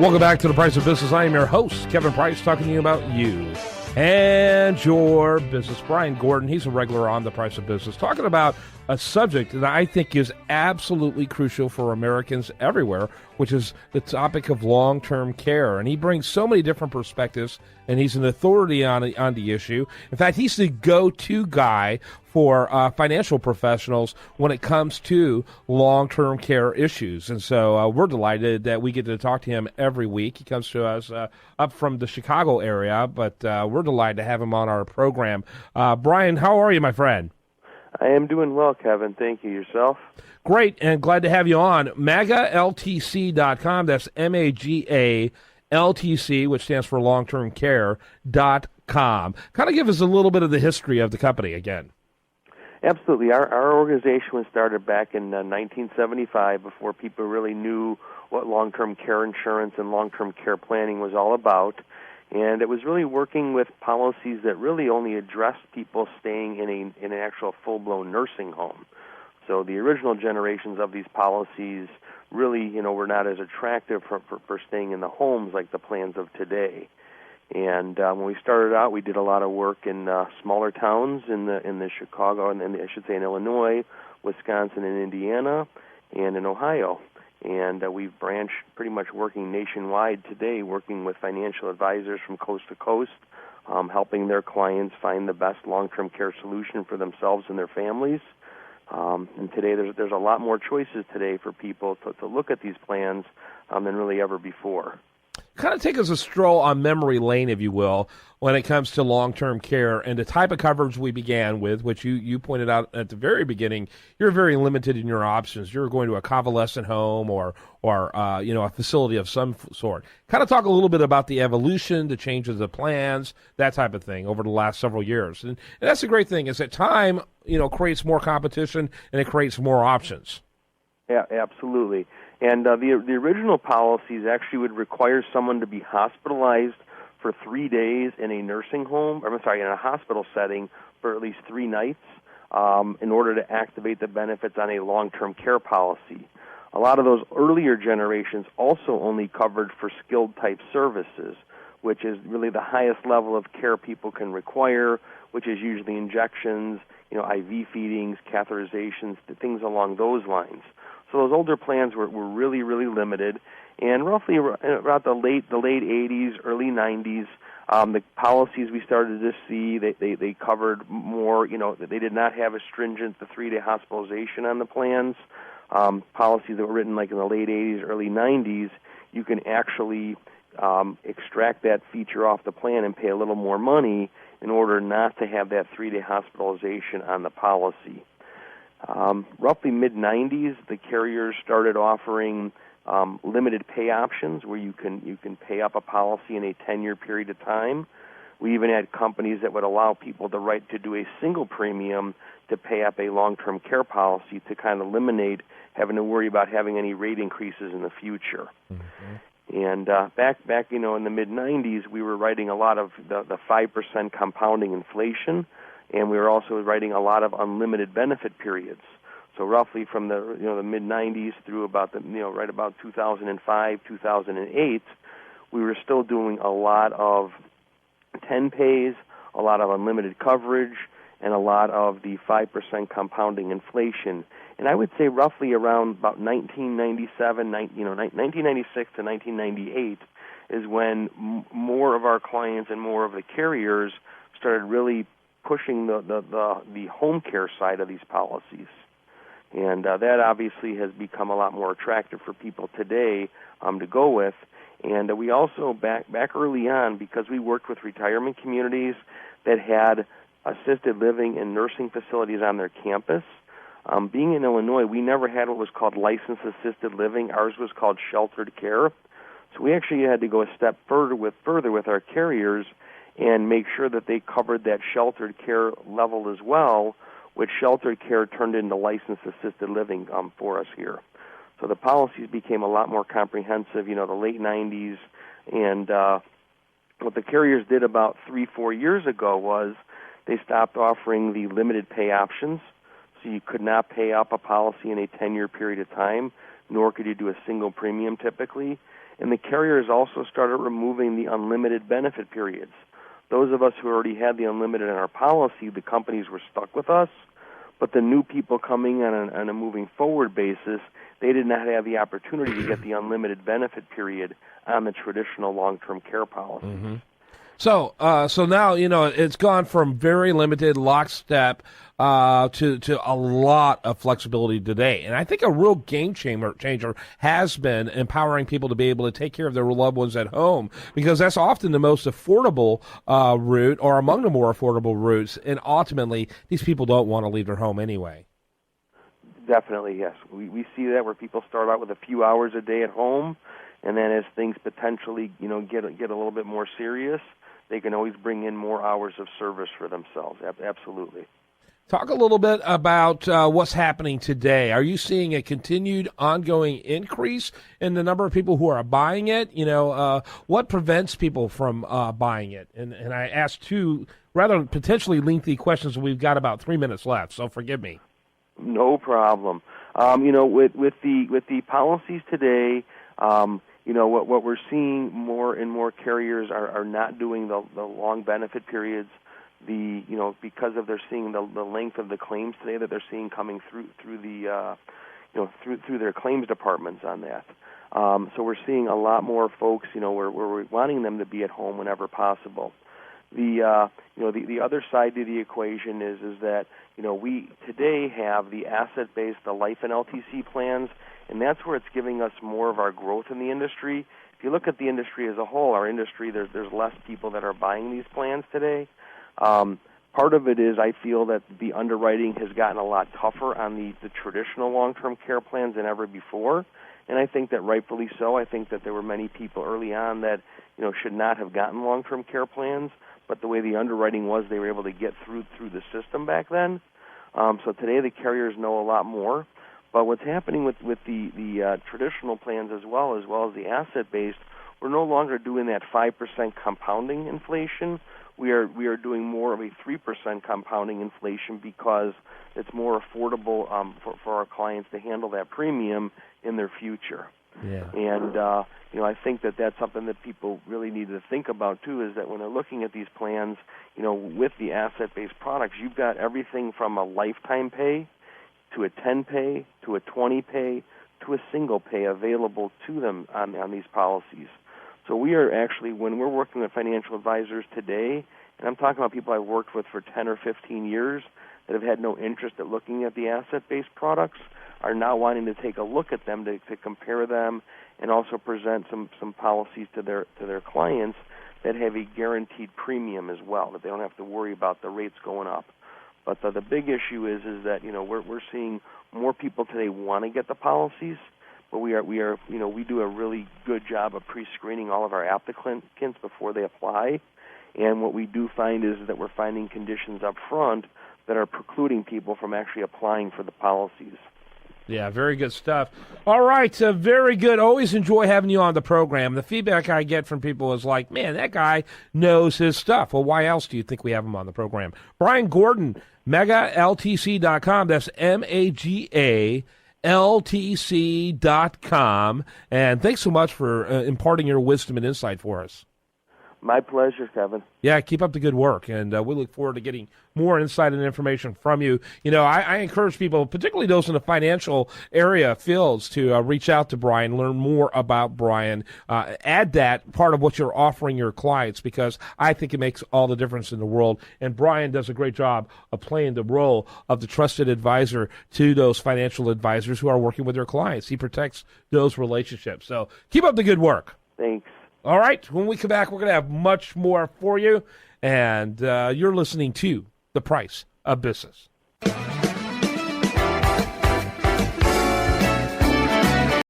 Welcome back to The Price of Business. I am your host, Kevin Price, talking to you about you and your business. Brian Gordon, he's a regular on The Price of Business, talking about a subject that I think is absolutely crucial for Americans everywhere, which is the topic of long-term care. And he brings so many different perspectives, and he's an authority on the issue. In fact, he's the go-to guy for financial professionals when it comes to long-term care issues. And so we're delighted that we get to talk to him every week. He comes to us up from the Chicago area, but we're delighted to have him on our program. Brian, how are you, my friend? I am doing well, Kevin. Thank you. Yourself? Great, and glad to have you on. MAGALTC.com, that's MAGALTC, which stands for long-term care.com. Kind of give us a little bit of the history of the company again. Absolutely. Our organization was started back in 1975 before people really knew what long-term care insurance and long-term care planning was all about. And it was really working with policies that really only addressed people staying in an actual full-blown nursing home. So the original generations of these policies really, were not as attractive for staying in the homes like the plans of today. And when we started out, we did a lot of work in smaller towns in the Chicago, and I should say in Illinois, Wisconsin, and Indiana, and in Ohio. And we've branched pretty much working nationwide today, working with financial advisors from coast to coast, helping their clients find the best long-term care solution for themselves and their families. And today there's a lot more choices today for people to look at these plans than really ever before. Kind of take us a stroll on memory lane, if you will, when it comes to long-term care and the type of coverage we began with, which you pointed out at the very beginning. You're very limited in your options. You're going to a convalescent home or a facility of some sort. Kind of talk a little bit about the evolution, the changes of plans, that type of thing over the last several years. And that's the great thing is that time, creates more competition and it creates more options. Yeah, absolutely. And the original policies actually would require someone to be hospitalized for 3 days in a nursing home, in a hospital setting for at least 3 nights in order to activate the benefits on a long-term care policy. A lot of those earlier generations also only covered for skilled-type services, which is really the highest level of care people can require, which is usually injections, IV feedings, catheterizations, things along those lines. So those older plans were really, really limited, and roughly about the late 80s, early 90s, the policies we started to see, they covered more, they did not have as stringent the 3-day hospitalization on the plans. Policies that were written like in the late 80s, early 90s, you can actually extract that feature off the plan and pay a little more money in order not to have that 3-day hospitalization on the policy. Roughly mid-90s, the carriers started offering limited pay options where you can pay up a policy in a 10-year period of time. We even had companies that would allow people the right to do a single premium to pay up a long-term care policy to kind of eliminate having to worry about having any rate increases in the future. Mm-hmm. And back in the mid-90s, we were writing a lot of the 5% compounding inflation, and we were also writing a lot of unlimited benefit periods. So roughly from the mid-90s through about right about 2005, 2008, we were still doing a lot of 10 pays, a lot of unlimited coverage, and a lot of the 5% compounding inflation. And I would say roughly around about 1996 to 1998 is when more of our clients and more of the carriers started really pushing the home care side of these policies. And that obviously has become a lot more attractive for people today to go with. And we also, back early on, because we worked with retirement communities that had assisted living and nursing facilities on their campus, being in Illinois, we never had what was called licensed assisted living. Ours was called sheltered care. So we actually had to go a step further with our carriers and make sure that they covered that sheltered care level as well, which sheltered care turned into licensed assisted living for us here. So the policies became a lot more comprehensive, the late 90s. And what the carriers did about 3-4 years ago was they stopped offering the limited pay options. So you could not pay up a policy in a 10-year period of time. nor could you do a single premium typically. And the carriers also started removing the unlimited benefit periods. Those of us who already had the unlimited in our policy, the companies were stuck with us. But the new people coming on a moving forward basis, they did not have the opportunity to get the unlimited benefit period on the traditional long-term care policy. Mm-hmm. So now, it's gone from very limited lockstep to a lot of flexibility today. And I think a real game changer has been empowering people to be able to take care of their loved ones at home, because that's often the most affordable route, or among the more affordable routes. And ultimately, these people don't want to leave their home anyway. Definitely, yes. We see that where people start out with a few hours a day at home, and then as things potentially, get a little bit more serious, they can always bring in more hours of service for themselves. Absolutely. Talk a little bit about what's happening today. Are you seeing a continued ongoing increase in the number of people who are buying it? What prevents people from buying it? And I asked two rather potentially lengthy questions, and we've got about 3 minutes left, so forgive me. No problem. With the policies today, what we're seeing more and more carriers are not doing the long benefit periods. Because of they're seeing the length of the claims today that they're seeing coming through their claims departments on that. So we're seeing a lot more folks, we're wanting them to be at home whenever possible. The other side to the equation is that we today have the asset-based, the life and LTC plans, and that's where it's giving us more of our growth in the industry. If you look at the industry as a whole, our industry, there's less people that are buying these plans today. Part of it is I feel that the underwriting has gotten a lot tougher on the traditional long-term care plans than ever before, and I think that rightfully so. I think that there were many people early on that should not have gotten long-term care plans, but the way the underwriting was, they were able to get through the system back then. So today the carriers know a lot more. But what's happening with the traditional plans as well as the asset-based, we're no longer doing that 5% compounding inflation. We are doing more of a 3% compounding inflation because it's more affordable for our clients to handle that premium in their future. Yeah. And I think that that's something that people really need to think about too. Is that when they're looking at these plans, with the asset-based products, you've got everything from a lifetime pay to a 10 pay to a 20 pay to a single pay available to them on these policies. So we are actually, when we're working with financial advisors today, and I'm talking about people I've worked with for 10 or 15 years that have had no interest at looking at the asset-based products, are now wanting to take a look at them to compare them and also present some policies to their clients that have a guaranteed premium as well, that they don't have to worry about the rates going up. But the big issue is that we're seeing more people today want to get the policies, but we do a really good job of pre-screening all of our applicants before they apply. And what we do find is that we're finding conditions up front that are precluding people from actually applying for the policies. Yeah, very good stuff. All right, very good. Always enjoy having you on the program. The feedback I get from people is like, man, that guy knows his stuff. Well, why else do you think we have him on the program? Brian Gordon, MegaLTC.com. That's MegaLTC.com. And thanks so much for imparting your wisdom and insight for us. My pleasure, Kevin. Yeah, keep up the good work, and we look forward to getting more insight and information from you. I encourage people, particularly those in the financial area fields, to reach out to Brian, learn more about Brian, add that part of what you're offering your clients, because I think it makes all the difference in the world, and Brian does a great job of playing the role of the trusted advisor to those financial advisors who are working with their clients. He protects those relationships. So keep up the good work. Thanks. All right, when we come back, we're going to have much more for you, and you're listening to The Price of Business.